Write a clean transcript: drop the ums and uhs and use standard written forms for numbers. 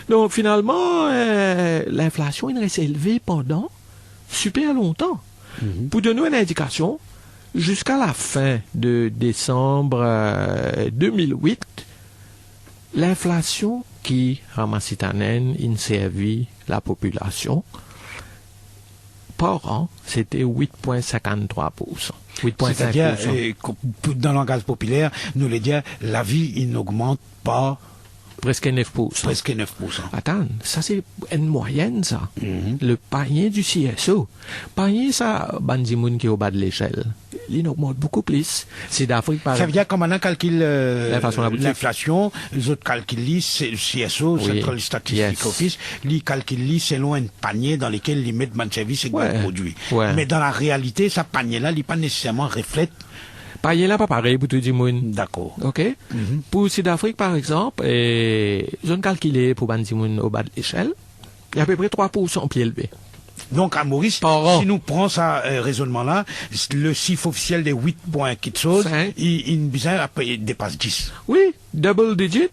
Donc finalement, l'inflation il reste élevée pendant super longtemps. Pour donner une indication, jusqu'à la fin de décembre 2008, l'inflation qui ramassitanen servi la population par an, c'était 8,53%. C'est-à-dire, dans le langage populaire, nous le dire, la vie, il n'augmente pas presque 9%. Presque 9%. Attends, ça c'est une moyenne, ça. Le panier du CSO. Panier, ça, Bandimoun qui est au bas de l'échelle. Il augmente beaucoup plus. C'est d'Afrique, par exemple. Ça veut dire, comme on calcule l'inflation, les autres calculent, c'est le CSO, Central Statistics Office, ils calculent selon un panier dans lequel ils mettent un service et un produit. Mais dans la réalité, ce panier-là, il n'est pas nécessairement reflète. Panier là pas pareil pour tout le monde. D'accord. OK. Pour Sud-Afrique, par exemple, zone calculée pour Bandimoun au bas de l'échelle, il y a à peu près 3% plus élevé. Donc, à Maurice, si nous prenons ce raisonnement-là, le chiffre officiel des 8 points quelque chose, il dépasse 10. Oui, double digit